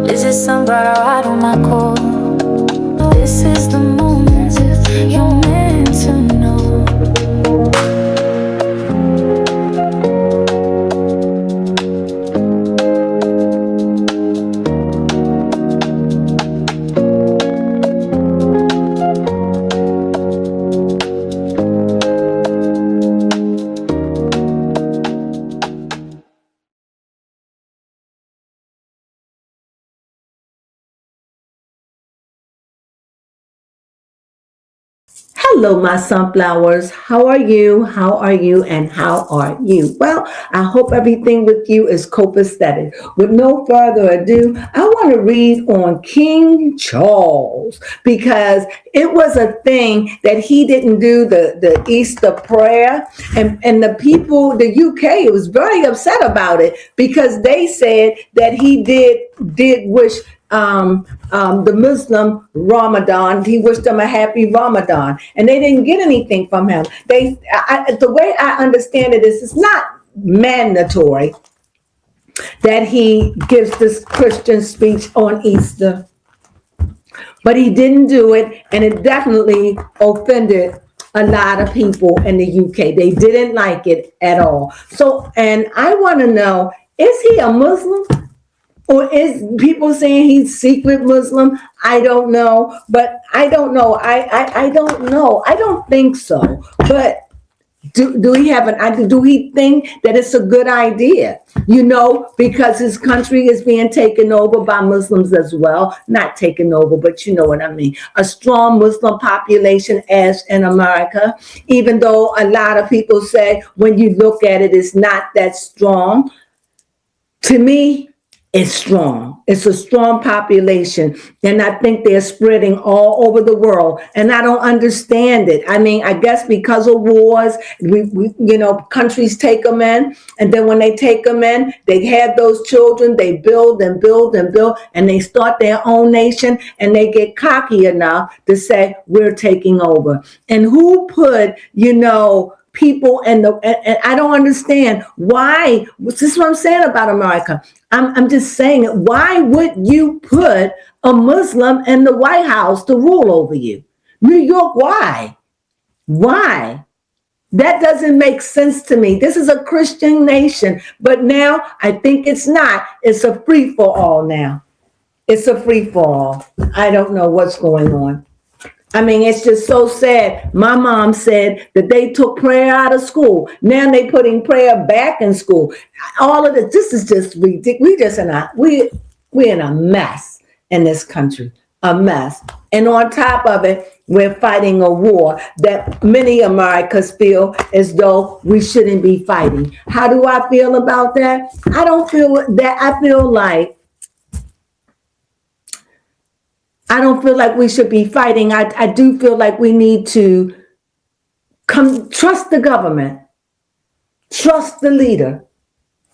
Is it sun bright or out on my core? This is the moment you're meant to know. Hello, my sunflowers. How are you? How are you? And how are you? Well, I hope everything with you is copacetic. With no further ado, I want to read on King Charles because it was a thing that he didn't do the Easter prayer. And the people, the UK, was very upset about it because they said that he did wish the Muslim Ramadan. He wished them a happy Ramadan, and they didn't get anything from him. The way I understand it is, it's not mandatory that he gives this Christian speech on Easter, but he didn't do it, and it definitely offended a lot of people in the UK. They didn't like it at all. So, and I want to know, is he a Muslim? Or is people saying he's secret Muslim? I don't know, but I don't know. I don't know. I don't think so. But do he have an idea? Do he think that it's a good idea? You know, because his country is being taken over by Muslims as well. Not taken over, but you know what I mean. A strong Muslim population as in America, even though a lot of people say when you look at it, it's not that strong. To me, it's strong. It's a strong population. And I think they're spreading all over the world. And I don't understand it. I mean, I guess because of wars, countries take them in. And then when they take them in, they have those children. They build and build and build. And they start their own nation. And they get cocky enough to say, we're taking over. And who put, people and I don't understand why. This is what I'm saying about America. I'm just saying it. Why would you put a Muslim in the White House to rule over you? New York, why? Why? That doesn't make sense to me. This is a Christian nation, but now I think it's not. It's a free for all now. It's a free for all. I don't know what's going on. I mean, it's just so sad. My mom said that they took prayer out of school. Now they putting prayer back in school. All of this is just ridiculous. We're in a mess in this country, a mess. And on top of it, we're fighting a war that many Americans feel as though we shouldn't be fighting. How do I feel about that? I don't feel that. I don't feel like we should be fighting. I do feel like we need to trust the government, trust the leader,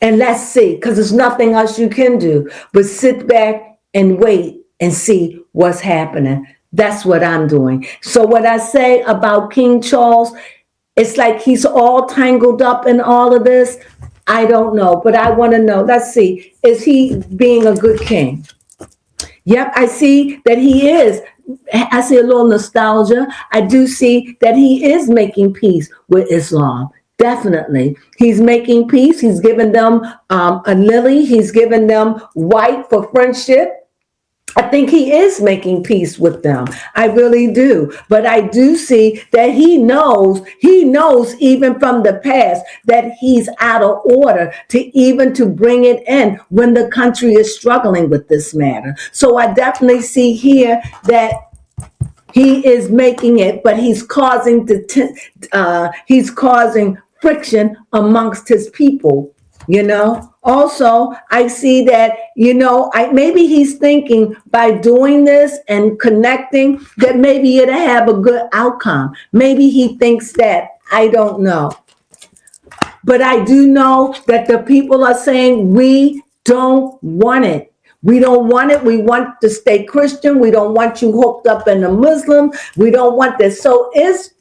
and let's see, because there's nothing else you can do but sit back and wait and see what's happening. That's what I'm doing. So what I say about King Charles, it's like he's all tangled up in all of this. I don't know, but I want to know. Let's see, is he being a good king? Yep, I see that he is. I see a little nostalgia. I do see that he is making peace with Islam. Definitely. He's making peace. He's given them a lily. He's given them white for friendship. I think he is making peace with them. I really do. But I do see that he knows even from the past that he's out of order to bring it in when the country is struggling with this matter. So I definitely see here that he is making it, but he's causing friction amongst his people. Also, I see that, maybe he's thinking by doing this and connecting that maybe it'll have a good outcome. Maybe he thinks that. I don't know. But I do know that the people are saying we don't want it. We don't want it. We want to stay Christian. We don't want you hooked up in a Muslim. We don't want this. So is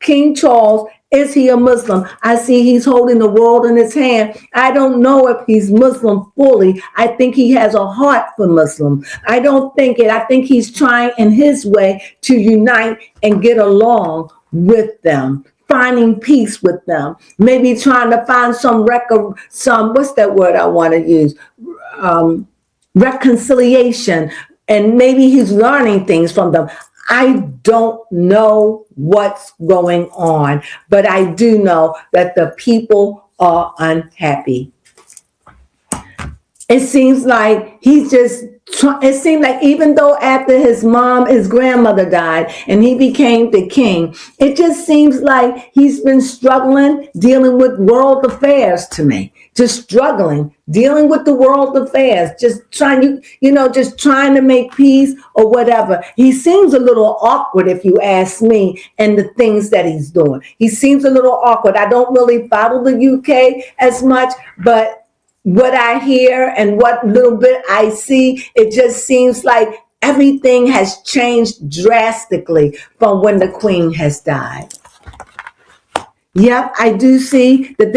King Charles, Is he a Muslim? I see he's holding the world in his hand. I don't know if he's Muslim fully. I think he has a heart for Muslims. I don't think it. I think he's trying in his way to unite and get along with them, finding peace with them, maybe trying to find some what's that word I want to use? Reconciliation, and maybe he's learning things from them. I don't know what's going on, but I do know that the people are unhappy. It seems like it seemed like even though after his grandmother died and he became the king, it just seems like he's been struggling dealing with world affairs to me. Just struggling, dealing with the world affairs, just trying to make peace or whatever. He seems a little awkward, if you ask me, and the things that he's doing. He seems a little awkward. I don't really follow the UK as much, but what I hear and what little bit I see, it just seems like everything has changed drastically from when the Queen has died. Yep, I do see that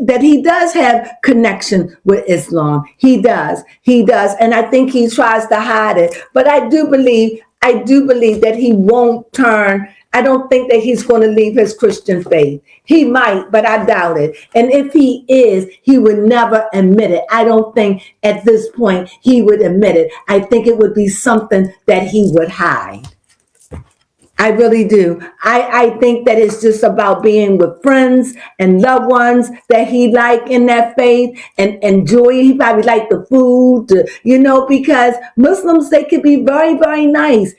that he does have connection with Islam. He does, and I think he tries to hide it. But I do believe that he won't turn. I don't think that he's going to leave his Christian faith. He might, but I doubt it. And if he is, he would never admit it. I don't think at this point he would admit it. I think it would be something that he would hide. I really do. I think that it's just about being with friends and loved ones that he like in that faith and enjoy. He probably like the food, because Muslims, they can be very, very nice.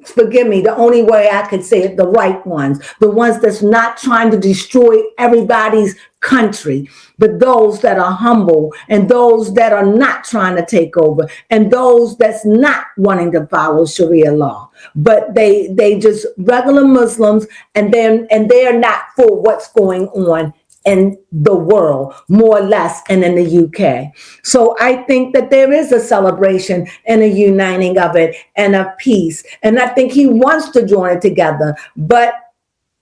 Forgive me, the only way I could say it, the right ones, the ones that's not trying to destroy everybody's country, but those that are humble and those that are not trying to take over and those that's not wanting to follow Sharia law, but they just regular Muslims and they're not for what's going on in the world, more or less, and in the UK. So I think that there is a celebration and a uniting of it and a peace. And I think he wants to join it together. But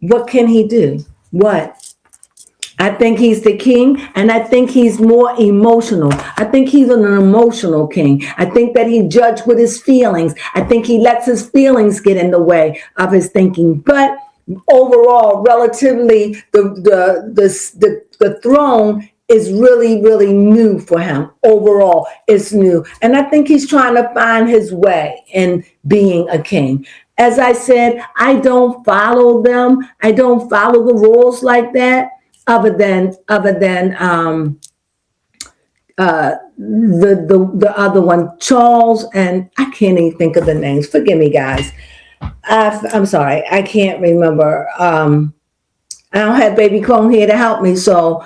what can he do? What? I think he's the king, and I think he's more emotional. I think he's an emotional king. I think that he judges with his feelings. I think he lets his feelings get in the way of his thinking. But overall, relatively, the throne is really, really new for him. Overall, it's new. And I think he's trying to find his way in being a king. As I said, I don't follow them. I don't follow the rules like that, other than the other one, Charles, and I can't even think of the names. Forgive me, guys. I'm sorry, I can't remember. I don't have baby Crone here to help me, so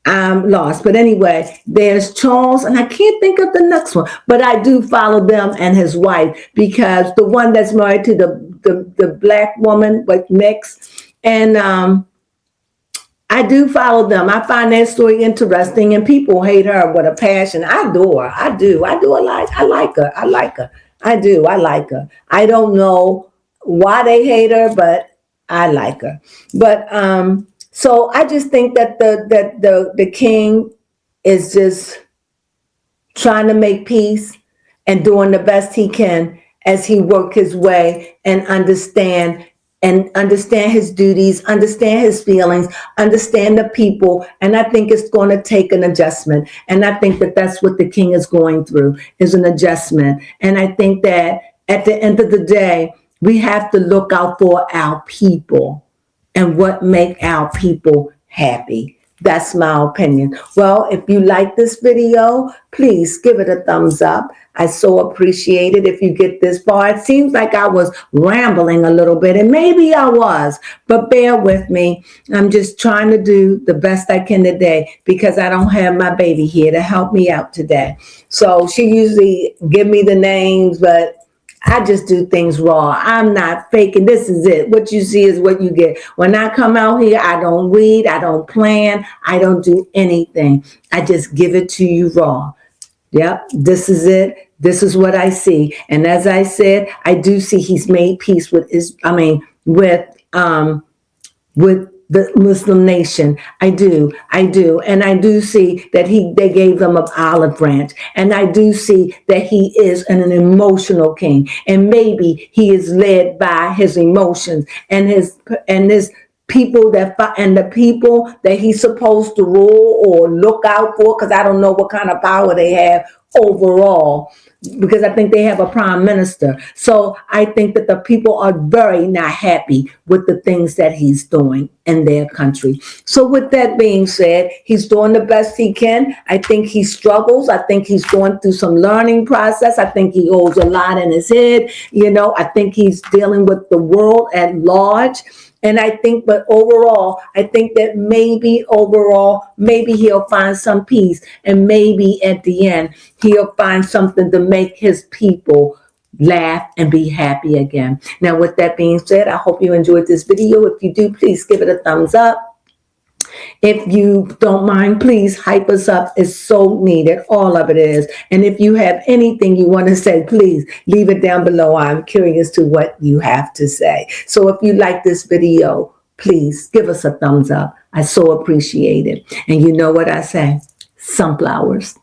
I'm lost. But anyway, there's Charles, and I can't think of the next one, but I do follow them and his wife, because the one that's married to the black woman with mix, and I do follow them. I find their story interesting, and people hate her with a passion. I adore her. I do. I like her. I do. I like her. I don't know why they hate her, but I like her. But so I just think that the king is just trying to make peace and doing the best he can as he work his way and understand his duties, understand his feelings, understand the people. And I think it's going to take an adjustment. And I think that that's what the king is going through, is an adjustment. And I think that at the end of the day, we have to look out for our people and what make our people happy. That's my opinion. Well, if you like this video, please give it a thumbs up. I so appreciate it if you get this far. It seems like I was rambling a little bit, and maybe I was, but bear with me. I'm just trying to do the best I can today because I don't have my baby here to help me out today. So she usually give me the names, but I just do things raw. I'm not faking. This is it. What you see is what you get. When I come out here, I don't read. I don't plan. I don't do anything. I just give it to you raw. Yep. This is it. This is what I see. And as I said, I do see he's made peace with with the Muslim nation. I do. And I do see that they gave them an olive branch. And I do see that he is an emotional king. And maybe he is led by his emotions and his people and the people that he's supposed to rule or look out for, because I don't know what kind of power they have overall, because I think they have a prime minister. So I think that the people are very not happy with the things that he's doing in their country. So with that being said, he's doing the best he can. I think he struggles. I think he's going through some learning process. I think he holds a lot in his head. I think he's dealing with the world at large. And I think, but overall, I think that maybe he'll find some peace. And maybe at the end, he'll find something to make his people laugh and be happy again. Now, with that being said, I hope you enjoyed this video. If you do, please give it a thumbs up. If you don't mind, please hype us up. It's so needed. All of it is. And if you have anything you want to say, please leave it down below. I'm curious to what you have to say. So if you like this video, please give us a thumbs up. I so appreciate it. And you know what I say? Sunflowers.